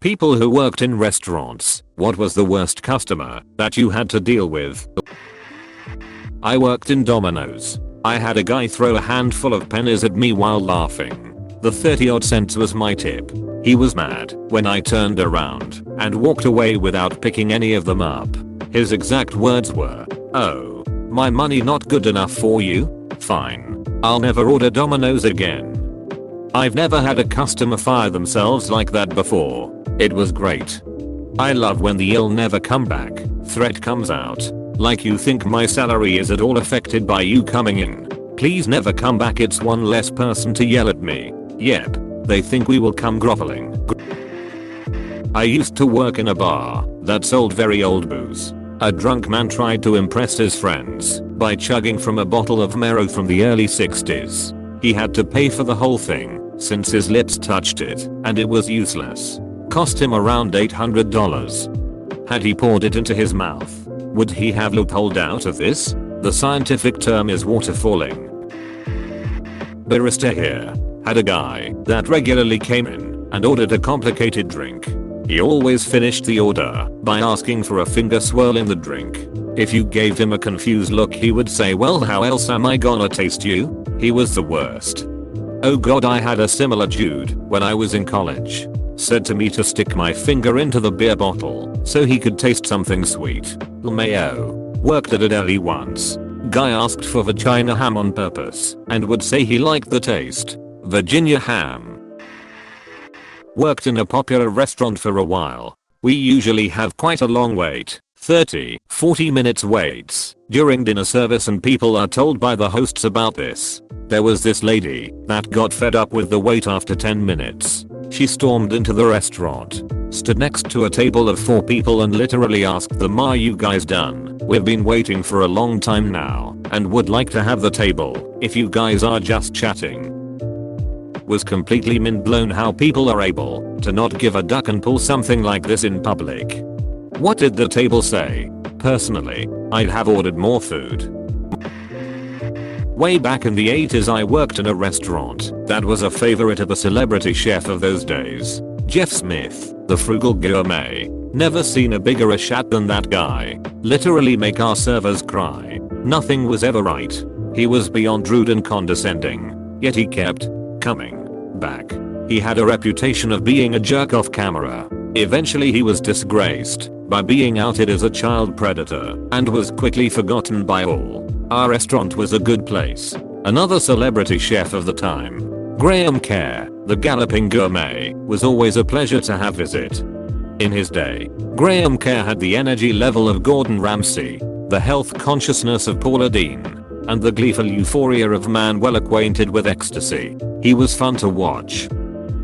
People who worked in restaurants, what was the worst customer that you had to deal with? I worked in Domino's. I had a guy throw a handful of pennies at me while laughing. The 30 odd cents was my tip. He was mad when I turned around and walked away without picking any of them up. His exact words were, "Oh, my money not good enough for you? Fine. I'll never order Domino's again." I've never had a customer fire themselves like that before. It was great. I love when the "you'll never come back" threat comes out. Like you think my salary is at all affected by you coming in. Please never come back, it's one less person to yell at me. Yep, they think we will come groveling. I used to work in a bar that sold very old booze. A drunk man tried to impress his friends by chugging from a bottle of Mero from the early 60s. He had to pay for the whole thing since his lips touched it and it was useless. Cost him around $800. Had he poured it into his mouth, would he have loopholed out of this? The scientific term is waterfalling. Barista here had a guy that regularly came in and ordered a complicated drink. He always finished the order by asking for a finger swirl in the drink. If you gave him a confused look, he would say, "Well, how else am I gonna taste you?" He was the worst. Oh god, I had a similar dude when I was in college. Said to me to stick my finger into the beer bottle so he could taste something sweet. Mayo. Worked at a deli once. Guy asked for vagina ham on purpose and would say he liked the taste. Virginia ham. Worked in a popular restaurant for a while. We usually have quite a long wait, 30-40 minutes waits during dinner service, and people are told by the hosts about this. There was this lady that got fed up with the wait after 10 minutes. She stormed into the restaurant, stood next to a table of 4 people and literally asked them, "Are you guys done? We've been waiting for a long time now and would like to have the table if you guys are just chatting." Was completely mind blown how people are able to not give a duck and pull something like this in public. What did the table say? Personally, I'd have ordered more food. Way back in the 80s I worked in a restaurant that was a favorite of a celebrity chef of those days. Jeff Smith, the frugal gourmet. Never seen a bigger a shat than that guy. Literally make our servers cry. Nothing was ever right. He was beyond rude and condescending. Yet he kept coming back. He had a reputation of being a jerk off camera. Eventually he was disgraced by being outed as a child predator and was quickly forgotten by all. Our restaurant was a good place. Another celebrity chef of the time, Graham Kerr, the galloping gourmet, was always a pleasure to have visit. In his day, Graham Kerr had the energy level of Gordon Ramsay, the health consciousness of Paula Deen, and the gleeful euphoria of a man well acquainted with ecstasy. He was fun to watch.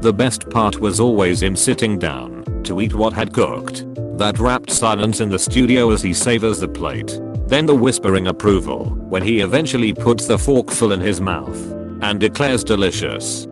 The best part was always him sitting down to eat what had cooked. That rapt silence in the studio as he savors the plate. Then the whispering approval when he eventually puts the forkful in his mouth and declares delicious.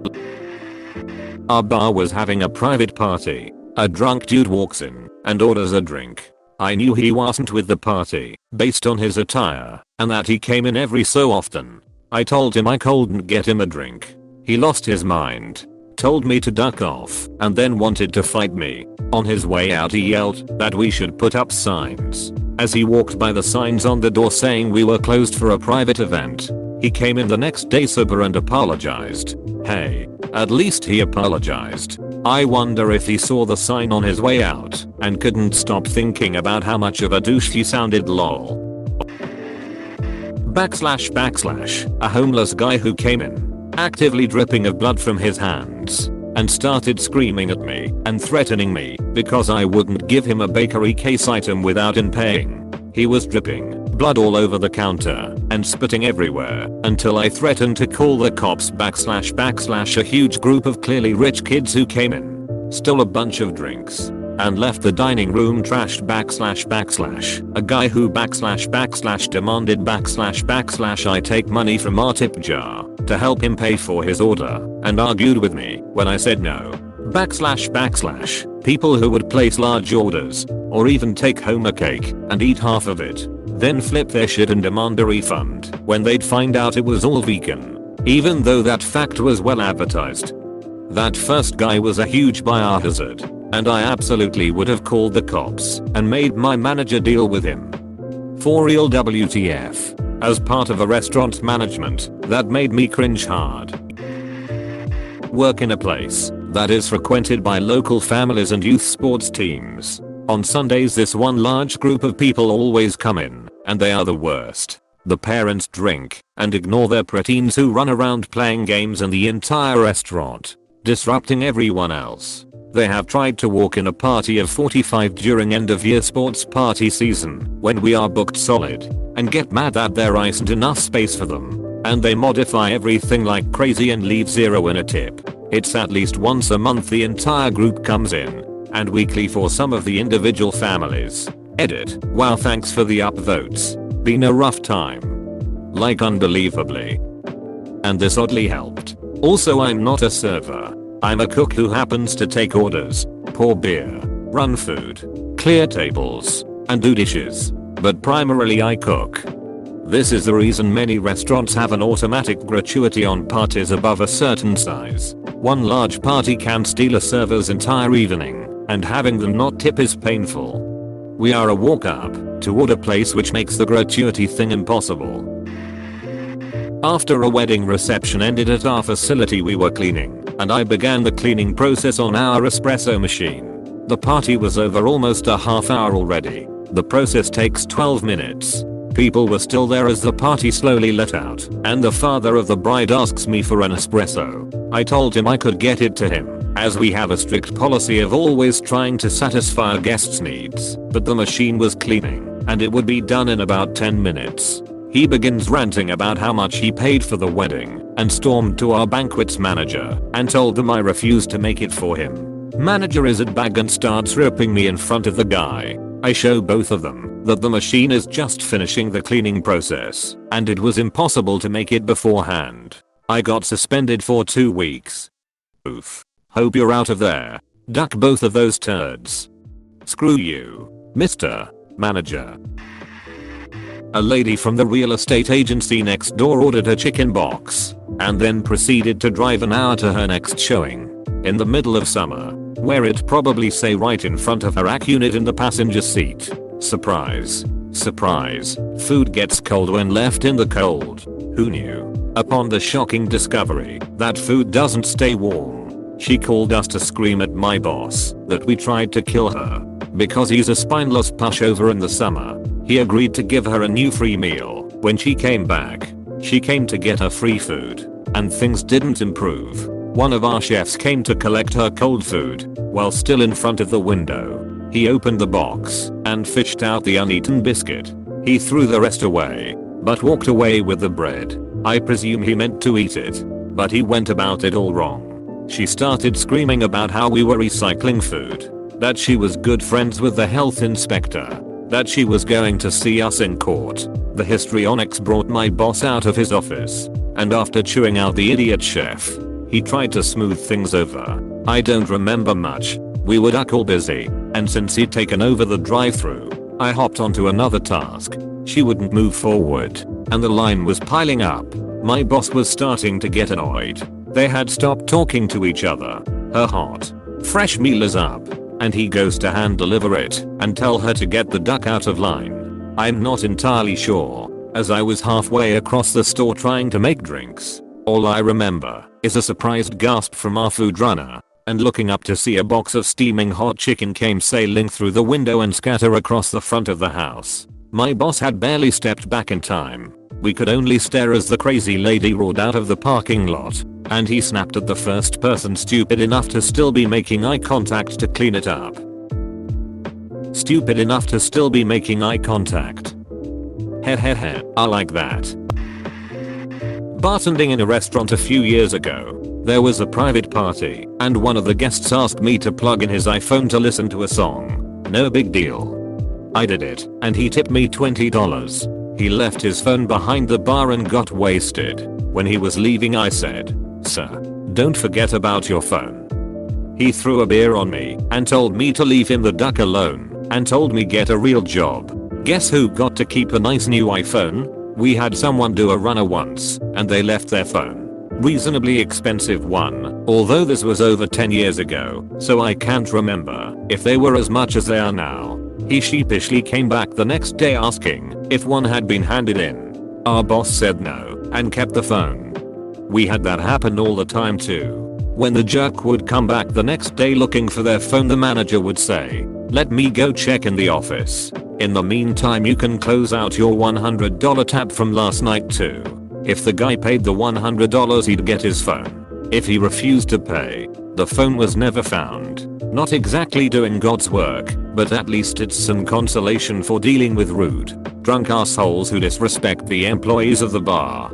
Our bar was having a private party. A drunk dude walks in and orders a drink. I knew he wasn't with the party based on his attire and that he came in every so often. I told him I couldn't get him a drink. He lost his mind, told me to duck off, and then wanted to fight me. On his way out he yelled that we should put up signs. As he walked by the signs on the door saying we were closed for a private event, he came in the next day sober and apologized. Hey, at least he apologized. I wonder if he saw the sign on his way out and couldn't stop thinking about how much of a douche he sounded. Lol. // A homeless guy who came in, actively dripping of blood from his hands, and started screaming at me and threatening me because I wouldn't give him a bakery case item without paying. He was dripping blood all over the counter and spitting everywhere until I threatened to call the cops. / A huge group of clearly rich kids who came in, stole a bunch of drinks, and left the dining room trashed. / A guy who / demanded / I take money from our tip jar to help him pay for his order and argued with me when I said no. / People who would place large orders or even take home a cake and eat half of it, then flip their shit and demand a refund when they'd find out it was all vegan, even though that fact was well advertised. That first guy was a huge biohazard. and I absolutely would have called the cops and made my manager deal with him. For real WTF. As part of a restaurant management, that made me cringe hard. Work in a place that is frequented by local families and youth sports teams. On Sundays this one large group of people always come in, and they are the worst. The parents drink and ignore their preteens who run around playing games in the entire restaurant, disrupting everyone else. They have tried to walk in a party of 45 during end of year sports party season when we are booked solid, and get mad that there isn't enough space for them, and they modify everything like crazy and leave zero in a tip. It's at least once a month the entire group comes in, and weekly for some of the individual families. Edit. Wow, thanks for the upvotes. Been a rough time. Like unbelievably. And this oddly helped. Also, I'm not a server. I'm a cook who happens to take orders, pour beer, run food, clear tables, and do dishes. But primarily I cook. This is the reason many restaurants have an automatic gratuity on parties above a certain size. One large party can steal a server's entire evening, and having them not tip is painful. We are a walk up toward a place which makes the gratuity thing impossible. After a wedding reception ended at our facility we were cleaning, and I began the cleaning process on our espresso machine. The party was over almost a half hour already. The process takes 12 minutes. People were still there as the party slowly let out, and the father of the bride asks me for an espresso. I told him I could get it to him, as we have a strict policy of always trying to satisfy our guests' needs, but the machine was cleaning, and it would be done in about 10 minutes. He begins ranting about how much he paid for the wedding, and stormed to our banquets manager, and told them I refused to make it for him. Manager is at bag and starts ripping me in front of the guy. I show both of them that the machine is just finishing the cleaning process, and it was impossible to make it beforehand. I got suspended for 2 weeks. Oof. Hope you're out of there. Duck both of those turds. Screw you, Mr. Manager. A lady from the real estate agency next door ordered a chicken box, and then proceeded to drive an hour to her next showing. In the middle of summer, where it probably say right in front of her AC unit in the passenger seat. Surprise. Surprise. Food gets cold when left in the cold. Who knew? Upon the shocking discovery that food doesn't stay warm, she called us to scream at my boss that we tried to kill her. Because he's a spineless pushover in the summer, he agreed to give her a new free meal. When she came back, she came to get her free food, and things didn't improve. One of our chefs came to collect her cold food while still in front of the window. He opened the box and fished out the uneaten biscuit. He threw the rest away, but walked away with the bread. I presume he meant to eat it, but he went about it all wrong. She started screaming about how we were recycling food, that she was good friends with the health inspector, that she was going to see us in court. The histrionics brought my boss out of his office, and after chewing out the idiot chef, he tried to smooth things over. I don't remember much. We were all busy, and since he'd taken over the drive-thru, I hopped onto another task. She wouldn't move forward, and the line was piling up. My boss was starting to get annoyed. They had stopped talking to each other. Her hot, fresh meal is up, and he goes to hand deliver it and tell her to get the duck out of line. I'm not entirely sure, as I was halfway across the store trying to make drinks. All I remember is a surprised gasp from our food runner, and looking up to see a box of steaming hot chicken came sailing through the window and scatter across the front of the house. My boss had barely stepped back in time. We could only stare as the crazy lady roared out of the parking lot, and he snapped at the first person stupid enough to still be making eye contact to clean it up. Stupid enough to still be making eye contact. Heh, I like that. Bartending in a restaurant a few years ago. There was a private party, and one of the guests asked me to plug in his iPhone to listen to a song. No big deal. I did it, and he tipped me $20. He left his phone behind the bar and got wasted. When he was leaving I said, "Sir, don't forget about your phone." He threw a beer on me and told me to leave him the duck alone, and told me get a real job. Guess who got to keep a nice new iPhone? We had someone do a runner once, and they left their phone. Reasonably expensive one, Although this was over 10 years ago, so I can't remember if they were as much as they are now. He sheepishly came back the next day asking if one had been handed in. Our boss said no and kept the phone. We had that happen all the time too. When the jerk would come back the next day looking for their phone, the manager would say, "Let me go check in the office. In the meantime you can close out your $100 tab from last night too." If the guy paid the $100 he'd get his phone. If he refused to pay, the phone was never found. Not exactly doing God's work, but at least it's some consolation for dealing with rude, drunk assholes who disrespect the employees of the bar.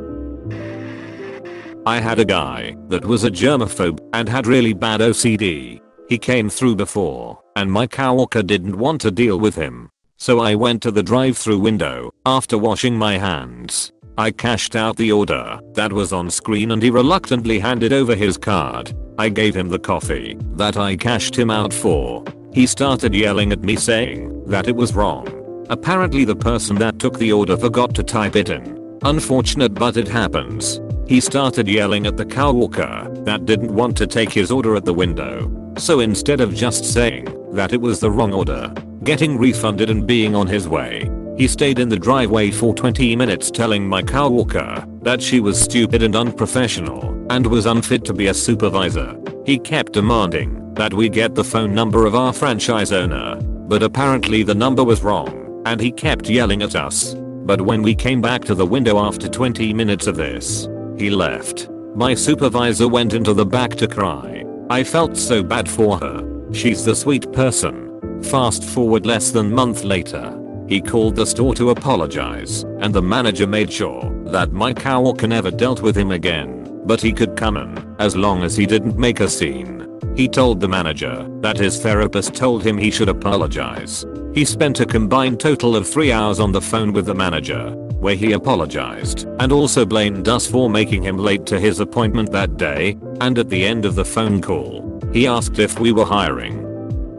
I had a guy that was a germaphobe and had really bad OCD. He came through before, and my coworker didn't want to deal with him. So I went to the drive-thru window after washing my hands. I cashed out the order that was on screen and he reluctantly handed over his card. I gave him the coffee that I cashed him out for. He started yelling at me saying that it was wrong. Apparently the person that took the order forgot to type it in. Unfortunate, but it happens. He started yelling at the coworker that didn't want to take his order at the window. So instead of just saying that it was the wrong order, getting refunded and being on his way, he stayed in the driveway for 20 minutes telling my coworker that she was stupid and unprofessional and was unfit to be a supervisor. He kept demanding that we get the phone number of our franchise owner, but apparently the number was wrong and he kept yelling at us. But when we came back to the window after 20 minutes of this, he left. My supervisor went into the back to cry. I felt so bad for her. She's the sweet person. Fast forward less than a month later. He called the store to apologize, and the manager made sure that my coworker never dealt with him again, but he could come in as long as he didn't make a scene. He told the manager that his therapist told him he should apologize. He spent a combined total of 3 hours on the phone with the manager, where he apologized and also blamed us for making him late to his appointment that day, and at the end of the phone call, he asked if we were hiring.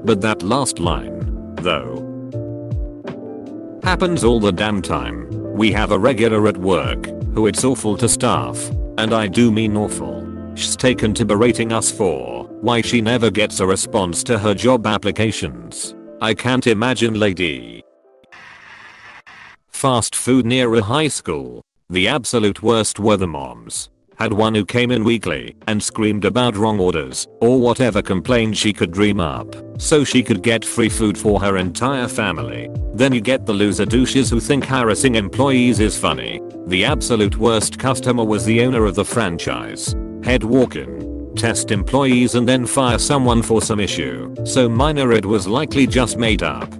But that last line, though, happens all the damn time. We have a regular at work who it's awful to staff, and I do mean awful. She's taken to berating us for why she never gets a response to her job applications. I can't imagine lady. Fast food near a high school. The absolute worst were the moms. Had one who came in weekly and screamed about wrong orders or whatever complaint she could dream up so she could get free food for her entire family. Then you get the loser douches who think harassing employees is funny. The absolute worst customer was the owner of the franchise. He'd walk in, test employees and then fire someone for some issue so minor it was likely just made up.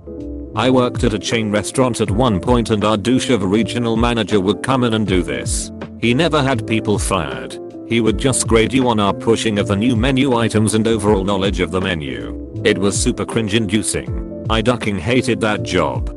I worked at a chain restaurant at one point and our douche of a regional manager would come in and do this. He never had people fired. He would just grade you on our pushing of the new menu items and overall knowledge of the menu. It was super cringe inducing. I fucking hated that job.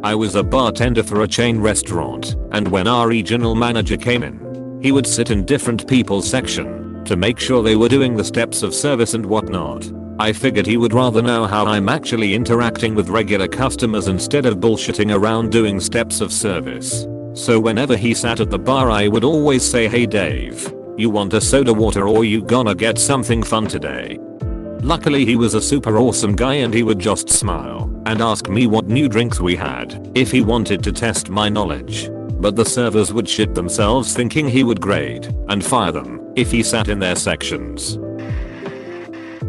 I was a bartender for a chain restaurant, and when our regional manager came in, he would sit in different people's section to make sure they were doing the steps of service and whatnot. I figured he would rather know how I'm actually interacting with regular customers instead of bullshitting around doing steps of service. So whenever he sat at the bar I would always say, "Hey Dave, you want a soda water or you gonna get something fun today?" Luckily he was a super awesome guy and he would just smile and ask me what new drinks we had if he wanted to test my knowledge. But the servers would shit themselves thinking he would grade and fire them if he sat in their sections.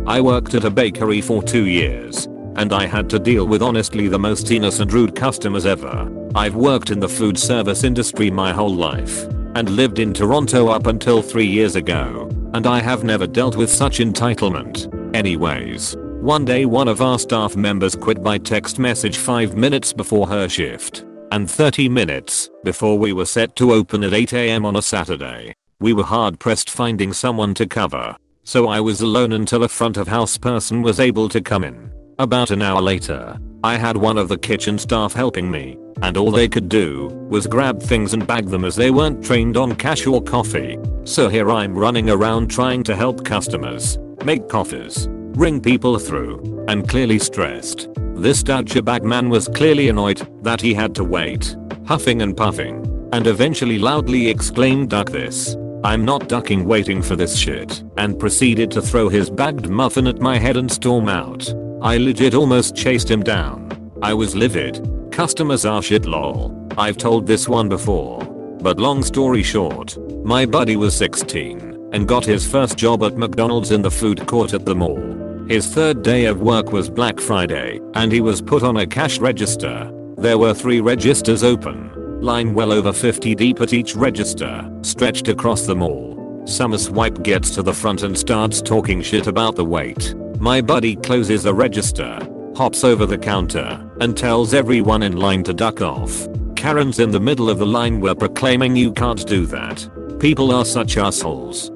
I worked at a bakery for 2 years, and I had to deal with honestly the most innocent rude customers ever. I've worked in the food service industry my whole life, and lived in Toronto up until 3 years ago, and I have never dealt with such entitlement. Anyways, one day one of our staff members quit by text message 5 minutes before her shift, and 30 minutes before we were set to open at 8 AM on a Saturday. We were hard pressed finding someone to cover. So I was alone until a front of house person was able to come in. About an hour later, I had one of the kitchen staff helping me, and all they could do was grab things and bag them as they weren't trained on cash or coffee. So here I'm running around trying to help customers, make coffees, ring people through, and clearly stressed. This douchebag man was clearly annoyed that he had to wait, huffing and puffing, and eventually loudly exclaimed, "Duck this." I'm not ducking waiting for this shit, and proceeded to throw his bagged muffin at my head and storm out. I legit almost chased him down. I was livid. Customers are shit lol. I've told this one before. But long story short, my buddy was 16 and got his first job at McDonald's in the food court at the mall. His third day of work was Black Friday and he was put on a cash register. There were 3 registers open. Line well over 50 deep at each register, stretched across the mall. Some swipe gets to the front and starts talking shit about the wait. My buddy closes the register, hops over the counter, and tells everyone in line to duck off. Karens in the middle of the line were proclaiming you can't do that. People are such assholes.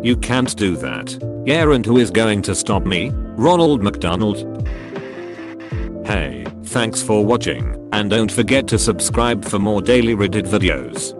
You can't do that. Yeah, and who is going to stop me? Ronald McDonald? Hey, thanks for watching, and don't forget to subscribe for more daily Reddit videos.